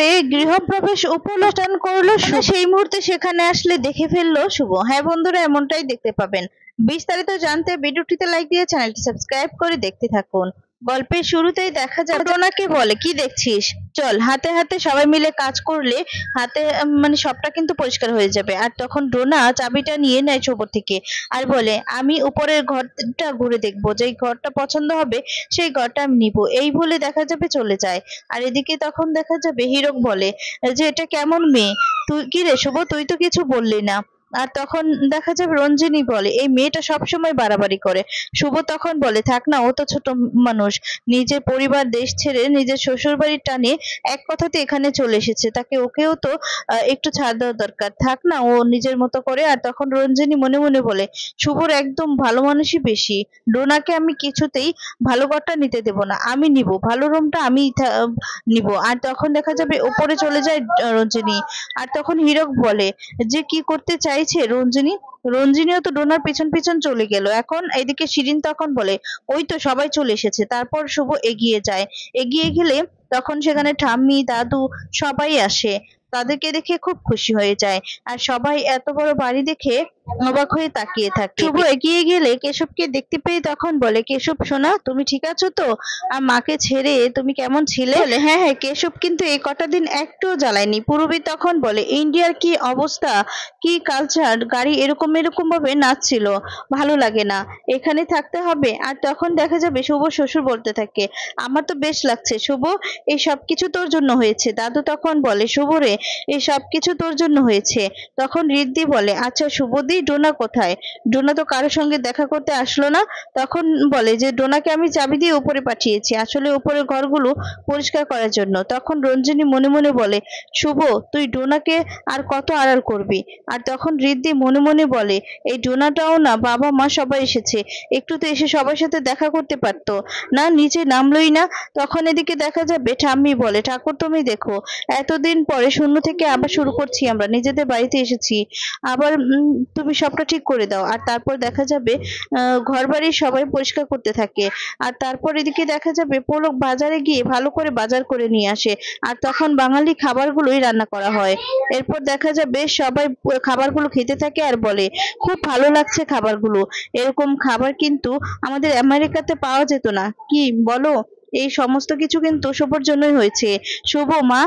করে গৃহপ্রবেশ উপলক্ষণ করলো শুভ। সেই মুহূর্তে সেখানে আসলে দেখে ফেললো শুভ। হ্যাঁ বন্ধুরা, এমনটাই দেখতে পাবেন। বিস্তারিত জানতে ভিডিওটিতে লাইক দিয়ে চ্যানেলটি সাবস্ক্রাইব করে দেখতে থাকুন। গল্পের শুরুতেই দেখা যাবে ডোনাকে বলে, কি দেখছিস, চল হাতে হাতে সবাই মিলে কাজ করলে হাতে মানে সবটা কিন্তু পরিষ্কার হয়ে যাবে। আর তখন ডোনা চাবিটা নিয়ে নেয় শুভ থেকে আর বলে, আমি উপরের ঘরটা ঘুরে দেখবো, যেই ঘরটা পছন্দ হবে সেই ঘরটা আমি নিব। এই বলে দেখা যাবে চলে যায়। আর এদিকে তখন দেখা যাবে হীরক বলে যে, এটা কেমন মেয়ে, তুই কি রে শুভ, তুই তো কিছু বললি না। আর তখন দেখা যাবে রঞ্জিনী বলে, এই মেয়েটা সবসময় বাড়াবাড়ি করে। শুভ তখন বলে, থাক না, ও তো ছোট মানুষ, নিজের পরিবার দেশ ছেড়ে নিজের শ্বশুর বাড়ির টানে এক কথাতে এখানে চলে এসেছে, তাকে ওকেও তো একটু ছাড় দেওয়া দরকার, থাক না ও নিজের মতো করে। আর তখন রঞ্জিনী মনে মনে বলে, শুভর একদম ভালো মানুষই বেশি, ডোনাকে আমি কিছুতেই ভালো ঘরটা নিতে দেব না, আমি নিব ভালো রুমটা, আমি নিব। আর তখন দেখা যাবে উপরে চলে যায় রঞ্জিনী। আর তখন হীরক বলে যে, কি করতে চাইছে রঞ্জিনী। রঞ্জিনীও তো ডোনার পিছন পিছন চলে গেল। এখন এদিকে শিরিন তখন বলে, ওই তো সবাই চলে এসেছে। তারপর শুভ এগিয়ে যায়। এগিয়ে গেলে তখন সেখানে ঠাম্মি দাদু সবাই আসে। তাদেরকে দেখে খুব খুশি হয়ে যায়। আর সবাই এত বড় বাড়ি দেখে অবাক হয়ে তাকিয়ে থাকে। শুভ এগিয়ে গেলে কেশবকে দেখতে পেয়ে তখন বলে, কেশব সোনা, তুমি ঠিক আছো তো? আর মাকে ছেড়ে তুমি কেমন ছিলে? বলে, হ্যাঁ হ্যাঁ। কেশব কিন্তু এই কটা দিন একটুও জ্বালায়নি। পূরবী তখন বলে, ইন্ডিয়ার কি অবস্থা, কি কালচার, গাড়ি এরকম এরকম ভাবে নাচছিল, ভালো লাগে না, এখানে থাকতে হবে। আর তখন দেখা যাবে শুভ শ্বশুর বলতে থাকে, আমার তো বেশ লাগছে শুভ, এই সবকিছু তোর জন্য হয়েছে। দাদু তখন বলে, শুভ রে, এই সবকিছু তোর জন্য হয়েছে। তখন রিদ্ধি বলে, আচ্ছা শুভদি, ডোনা কোথায়? ডোনা তো কারোর সঙ্গে দেখা করতে আসলো না। তখন বলে যে, ডোনাকে আমি চাবি দিয়ে উপরে পাঠিয়েছি, আসলে উপরের ঘরগুলো পরিষ্কার করার জন্য। তখন রঞ্জিনী মনে মনে বলে, শুভ, তুই ডোনাকে আর কত আড়াল করবি। আর তখন রিদ্ধি মনে মনে বলে, এই ডোনাটাও না, বাবা মা সবাই এসেছে, একটু তো এসে সবার সাথে দেখা করতে পারতো না, নিচে নামলোই না। তখন এদিকে দেখা যাবে ঠাম্মি বলে, ঠাকুর তুমি দেখো, এতদিন পরে শূন্য থেকে আবার শুরু করছি, আমরা নিজেদের বাড়িতে এসেছি, আবার তুমি সবটা ঠিক করে দাও। আর তারপর দেখা যাবে ঘর বাড়ির সবাই পরিষ্কার করতে থাকে। আর তারপর এদিকে দেখা যাবে পলক বাজারে গিয়ে ভালো করে বাজার করে নিয়ে আসে। আর তখন বাঙালি খাবারগুলোই রান্না করা হয়। এরপর দেখা যাবে সবাই খাবারগুলো খেতে থাকে আর বলে, খুব ভালো লাগছে খাবারগুলো, এরকম খাবার কিন্তু আমাদের আমেরিকাতে পাওয়া যেত না, কি বলো? এই সমস্ত কিছু কিন্তু শুভর জন্যই হয়েছে। শুভ মা,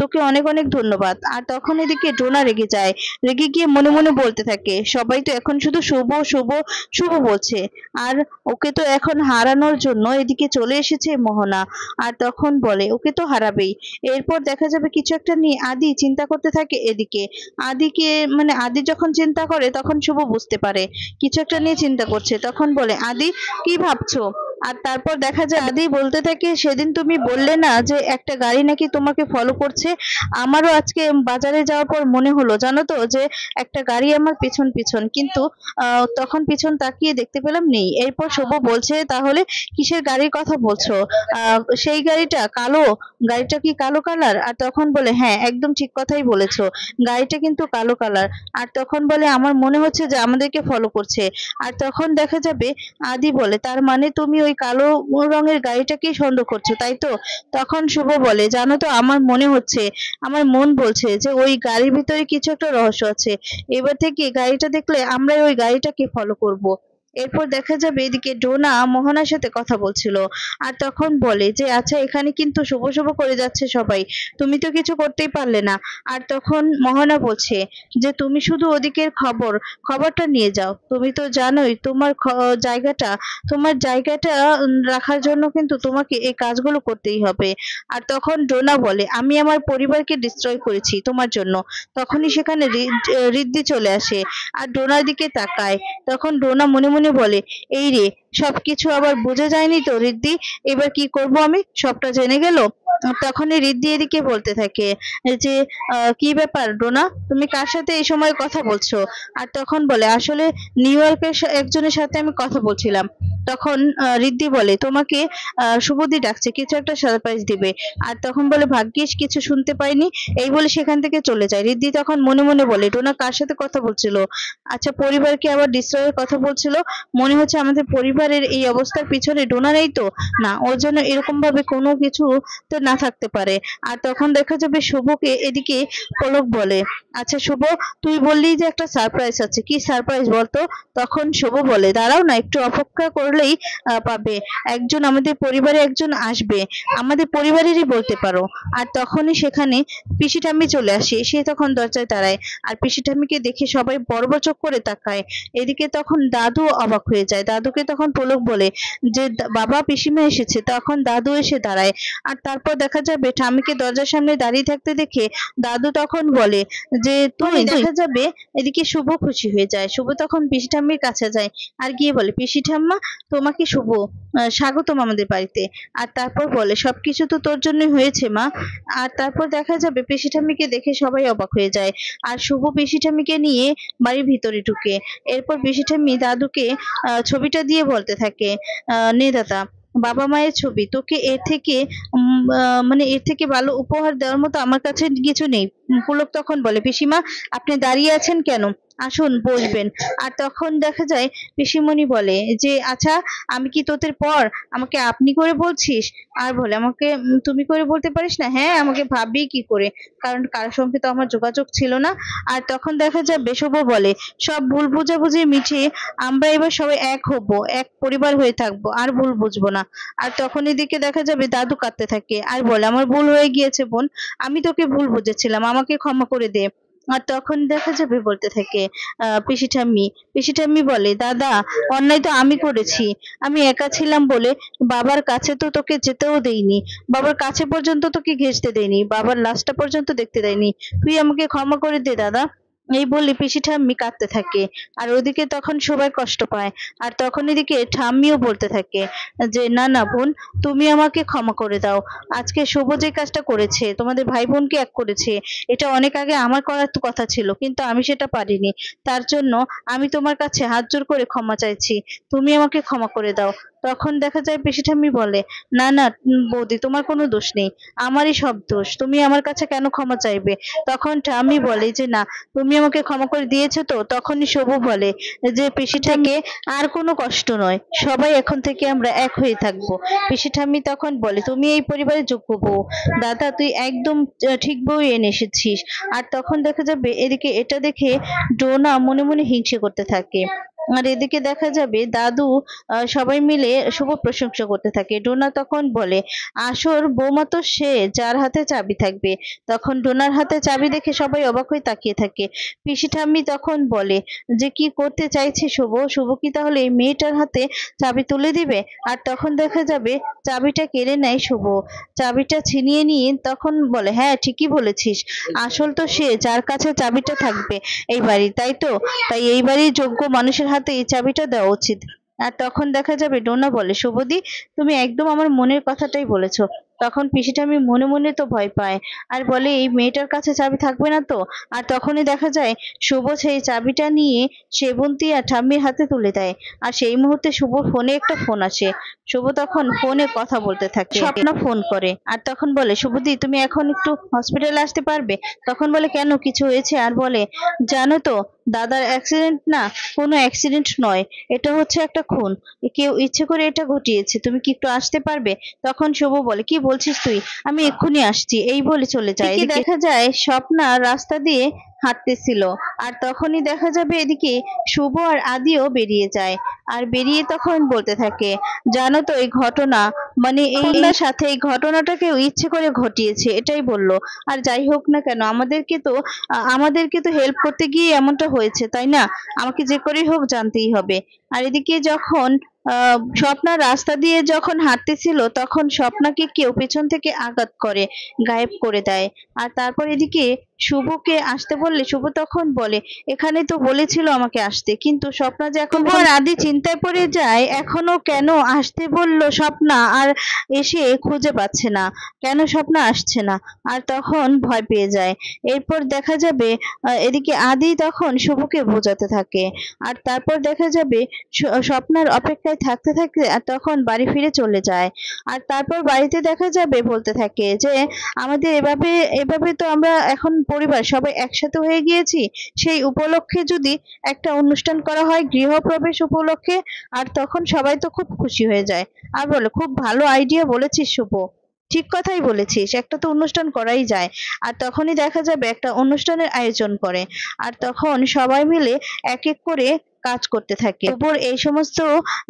তোকে অনেক অনেক ধন্যবাদ। আর তখন এদিকে ডোনা রেগে যায়। রেগে গিয়ে মনে মনে বলতে থাকে, সবাই তো এখন শুধু শুভ শুভ শুভ বলছে, আর ওকে তো এখন হারানোর জন্য এদিকে চলে এসেছে মোহনা। আর তখন বলে, ওকে তো হারাবেই। এরপর দেখা যাবে কিছু একটা নিয়ে আদি চিন্তা করতে থাকে। এদিকে আদিকে মানে আদি যখন চিন্তা করে তখন শুভ বুঝতে পারে কিছু একটা নিয়ে চিন্তা করছে। তখন বলে, আদি কি ভাবছো? আর তারপর দেখা যায় আদি বলতে থাকে, সেদিন তুমি বললে না যে একটা গাড়ি নাকি তোমাকে ফলো করছে, আমারও আজকে বাজারে যাওয়ার পর মনে হলো জানো তো, যে একটা গাড়ি আমার পিছন পিছন, কিন্তু তখন পিছন তাকিয়ে দেখতে পেলাম নেই। এরপর শুভ বলছে, তাহলে কিসের গাড়ির কথা বলছো? সেই গাড়িটা কালো, গাড়িটা কি কালো কালার? আর তখন বলে, হ্যাঁ একদম ঠিক কথাই বলেছো, গাড়িটা কিন্তু কালো কালার। আর তখন বলে, আমার মনে হচ্ছে যে আমাদেরকে ফলো করছে। আর তখন দেখা যাবে আদি বলে, তার মানে তুমি ওই কালো রঙের গাড়িটাকেই সন্দেহ করছো, তাই তো? তখন শুভ বলে, জানো তো, আমার মনে হচ্ছে, আমার মন বলছে যে ওই গাড়ির ভিতরে কিছু একটা রহস্য আছে, এবার থেকে গাড়িটা দেখলে আমরা ওই গাড়িটাকে ফলো করব। এরপর দেখা যাবে এদিকে ডোনা মোহনার সাথে কথা বলছিল। আর তখন বলে যে, আচ্ছা এখানে কিন্তু শুভ শুভ করে যাচ্ছে সবাই, তুমি তো কিছু করতেই পারলে না। আর তখন মোহনা বলছে যে, তুমি শুধু ওদিকের খবরটা নিয়ে যাও, তুমি তো জানোই তোমার জায়গাটা রাখার জন্য কিন্তু তোমাকে এই কাজগুলো করতেই হবে। আর তখন ডোনা বলে, আমি আমার পরিবারকে ডিস্ট্রয় করেছি তোমার জন্য। তখনই সেখানে রিদ্ধি চলে আসে আর ডোনার দিকে তাকায়। তখন ডোনা মনে মনে বলে, এই রে, সবকিছু আবার বোঝা যায়নি তো রিদ্ধি, এবার কি করব আমি, সবটা জেনে গেল। তখনই রিদ্ধি এদিকে বলতে থাকে যে, কি ব্যাপার ডোনা, তুমি কার সাথে এই সময় কথা বলছো? আর তখন বলে, আসলে নিউ ইয়র্কের একজনের সাথে আমি কথা বলছিলাম, তখন রিদ্ধি বলে তোমাকে শুভদি ডাকছে, কিছু একটা সারপ্রাইজ দিবে। আর তখন বলে ভাগ্যিস কিছু শুনতে পাইনি, এই বলে সেখান থেকে চলে যায়। রিদ্ধি তখন মনে মনে বলে ডোনা কার সাথে কথা বলছিল, আচ্ছা পরিবারকে আবার ডিস্ট্রয়ের কথা বলছিল, মনে হচ্ছে আমাদের পরিবারের এই অবস্থার পিছনে ডোনা নেই তো, না ওর জন্য এরকম ভাবে কোনো কিছু তো না থাকতে পারে। আর তখন দেখা যাবে শুভকে এদিকে পলক বলে আচ্ছা শুভ, তুই বললি যে একটা সারপ্রাইজ আছে, কি সারপ্রাইজ বলতো? তখন শুভ বলে দাঁড়াও না, একটু অপেক্ষা করলেই পাবে, একজন আমাদের পরিবারে একজন আসবে, আমাদের পরিবারেরই বলতে পারো। আর তখনই সেখানে পিসি ঠাম্মি চলে আসে, সে তখন দরজায় দাঁড়ায় আর পিসি ঠাম্মিকে দেখে সবাই বড় বড় চোখ করে তাকায়। এদিকে তখন দাদু অবাক হয়ে যায়, দাদুকে তখন পলক বলে যে বাবা পিসিমা এসেছে। তখন দাদু এসে দাঁড়ায় আর তারপর দেখা যাবে ঠাম্মিকে দরজার সামনে দাঁড়িয়ে থাকতে দেখে দাদু তখন বলে যে তুই, দেখা যাবে এদিকে শুভ খুশি হয়ে যায়। শুভ তখন পিসি ঠাম্মির কাছে যায় আর গিয়ে বলে পিসি ঠাম্মা তোমাকে শুভ স্বাগতম আমাদের বাড়িতে। আর তারপর বলে সবকিছু তো তোর জন্যই হয়েছে মা। আর তারপর দেখা যাবে পিসি ঠাম্মিকে দেখে সবাই অবাক হয়ে যায় আর শুভ পিসি ঠাম্মিকে নিয়ে বাড়ির ভিতরে ঢুকে। এরপর পিসি ঠাম্মি দাদুকে ছবিটা দিয়ে বলতে থাকে নে দাদা বাবা মায়ের ছবি, তোকে এর থেকে মানে এর থেকে ভালো উপহার দেওয়ার মতো আমার কাছে কিছু নেই। পুলক তখন বলে পিসিমা আপনি দাঁড়িয়ে আছেন কেন, আসুন বসবেন। আর তখন দেখা যায় পিসিমণি বলে যে আচ্ছা আমি কি তোদের পর, আমাকে আপনি করে বলছিস? আর বলে আমাকে তুমি করে বলতে পারিস না? হ্যাঁ আমাকে ভাববি কি করে, কারণ কারোর সঙ্গে তো আমার যোগাযোগ ছিল না। আর তখন দেখা যায় শুভ বলে সব ভুল বোঝাবুঝি মিটিয়ে আমরা এবার সবাই এক হব, এক পরিবার হয়ে থাকবো, আর ভুল বুঝবো না। আর তখন এদিকে দেখা যাবে দাদু কাঁদতে থাকে আর বলে আমার ভুল হয়ে গিয়েছে বোন, আমি তোকে ভুল বুঝেছিলাম, আমাকে ক্ষমা করে দে। আর তখন দেখা যাবে বলতে থাকে পিসি ঠাম্মি বলে দাদা অন্যায় তো আমি করেছি, আমি একা ছিলাম বলে বাবার কাছে তো তোকে যেতেও দেইনি, বাবার কাছে পর্যন্ত তোকে ঘেঁষতে দেইনি, বাবার লাশটা পর্যন্ত দেখতে দেয়নি, তুই আমাকে ক্ষমা করে দে দাদা। এই বলে পিসি ঠাম্মি কাঁদতে থাকে আর ওদিকে তখন সবাই কষ্ট পায়। আর তখন এদিকে ঠাম্মিও বলতে থাকে যে না না বোন তুমি আমাকে ক্ষমা করে দাও, আজকে শুভ যে কাজটা করেছে তোমাদের ভাই বোনকে এক করেছে, এটা অনেক আগে আমার করার তো কথা ছিল কিন্তু আমি সেটা পারিনি, তার জন্য আমি তোমার কাছে হাত জোর করে ক্ষমা চাইছি, তুমি আমাকে ক্ষমা করে দাও। তখন দেখা যায় পিসি ঠাম্মি বলে না না বৌদি তোমার কোনো দোষ নেই, আমারই সব দোষ, তুমি আমার কাছে কেন ক্ষমা চাইবে? তখন ঠাম্মি বলে যে না তুমি আমাকে ক্ষমা করে দিয়েছো তো। তখনই শুভ বলে যে পিসি থেকে আর কোনো কষ্ট নয়, সবাই এখন থেকে আমরা এক হয়ে থাকবো। পিসি ঠাম্মি তখন বলে তুমি এই পরিবারের যোগ্য বউ, দাদা তুই একদম ঠিক বউ এনে এসেছিস। আর তখন দেখা যাবে এদিকে এটা দেখে ডোনা মনে মনে হিংসে করতে থাকে আর এদিকে দেখা যাবে দাদু সবাই মিলে শুভ প্রশংসা করতে থাকে। ডোনা তখন বলে আসল বৌমা তো সে যার হাতে চাবি থাকবে। তখন ডোনার হাতে চাবি দেখে সবাই অবাক হয়ে তাকিয়ে থাকে। পিসি ঠাম্মি তখন বলে যে কি করতে চাইছে শুভ, শুভ কি তাহলে এই মেয়েটার হাতে চাবি তুলে দিবে? আর তখন দেখা যাবে চাবিটা কেড়ে নেয় শুভ, চাবিটা ছিনিয়ে নিয়ে তখন বলে হ্যাঁ ঠিকই বলেছিস, আসল তো সে যার কাছে চাবিটা থাকবে এই বাড়ি, তাই তো? তাই এই বাড়ির যোগ্য মানুষের হাতে এই চাবিটা দেওয়া উচিত। আর তখন দেখা যাবে ডোনা বলে শুভদি তুমি একদম আমার মনের কথাটাই বলেছো। তখন পিসি ঠাম্মি মনে মনে তো ভয় পায় আর বলে এই মেয়েটার কাছে চাবি থাকবে না তো। আর তখনই দেখা যায় শুভ সেই চাবিটা নিয়ে সেবন্তী আর ঠাম্মির হাতে তুলে দেয়। আর সেই মুহূর্তে শুভর ফোনে একটা ফোন আসে, শুভ তখন ফোনে কথা বলতে থাকে, স্বপ্না ফোন করে আর তখন বলে শুভদি তুমি এখন একটু হসপিটালে আসতে পারবে? তখন বলে কেন কিছু হয়েছে? আর বলে জানো তো দাদার অ্যাক্সিডেন্ট না, কোনো অ্যাক্সিডেন্ট নয়, এটা হচ্ছে একটা খুন, কেউ ইচ্ছে করে এটা ঘটিয়েছে, তুমি কি একটু আসতে পারবে? তখন শুভ বলে কি বলছিস তুই, আমি এক্ষুনি আসছি, এই বলে চলে যায়। এদিকে দেখা যায় স্বপ্না রাস্তা দিয়ে হাঁটতেছিল আর তখনই দেখা যাবে এদিকে শুভ আর আদিও বেরিয়ে যায় আর বেরিয়ে তখন বলতে থাকে জানো তো এই ঘটনা, মানে এই সাথে এই ঘটনাটা কেউ ইচ্ছে করে ঘটিয়েছে, এটাই বললো। আর যাই হোক না কেন আমাদেরকে তো হেল্প করতে গিয়ে এমনটা হয়েছে তাই না, আমাকে যে করেই হোক জানতেই হবে। আর এদিকে যখন স্বপ্না রাস্তা দিয়ে যখন হাঁটতেছিল তখন স্বপ্নাকে কেউ পেছন থেকে আঘাত করে গায়েব করে দেয়। আর তারপর এদিকে শুভকে আসতে বললে শুভ তখন বলে এখানে তো বলেছিল আমাকে আসতে, কিন্তু স্বপ্না যে এখন আদি চিন্তায় পড়ে যায় এখনো কেন আসতে বললো স্বপ্না আর এসে খুঁজে পাচ্ছে না, কেন স্বপ্না আসছে না, আর তখন ভয় পেয়ে যায়। এরপর দেখা যাবে এদিকে আদি তখন শুভকে বোঝাতে থাকে আর তারপর দেখা যাবে স্বপ্নার অপেক্ষায় থাকতে থাকতে আর তখন বাড়ি ফিরে চলে যায়। আর তারপর বাড়িতে দেখা যাবে বলতে থাকে যে আমাদের এভাবে এভাবে তো আমরা এখন পরিবার সবাই একসাথে হয়ে গিয়েছি, সেই উপলক্ষে যদি একটা অনুষ্ঠান করা হয় গৃহপ্রবেশ উপলক্ষে, আর তখন সবাই তো খুব খুশি হয়ে যায়। আর বলে খুব ভালো আইডিয়া বলেছিস শুভ, ঠিক কথাই বলেছিস, একটা তো অনুষ্ঠান করাই যায়। আর তখনই দেখা যাবে একটা অনুষ্ঠানের আয়োজন করে, আর তখন সবাই মিলে এক এক করে কাজ করতে থাকে। উপর এই সমস্ত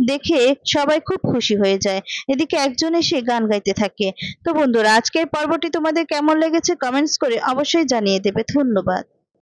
দেখে সবাই খুব খুশি হয়ে যায়। এদিকে একজন এসে গান গাইতে থাকে। তো বন্ধুরা, আজকের পর্বটি তোমাদের কেমন লেগেছে কমেন্টস করে অবশ্যই জানিয়ে দেবে। ধন্যবাদ।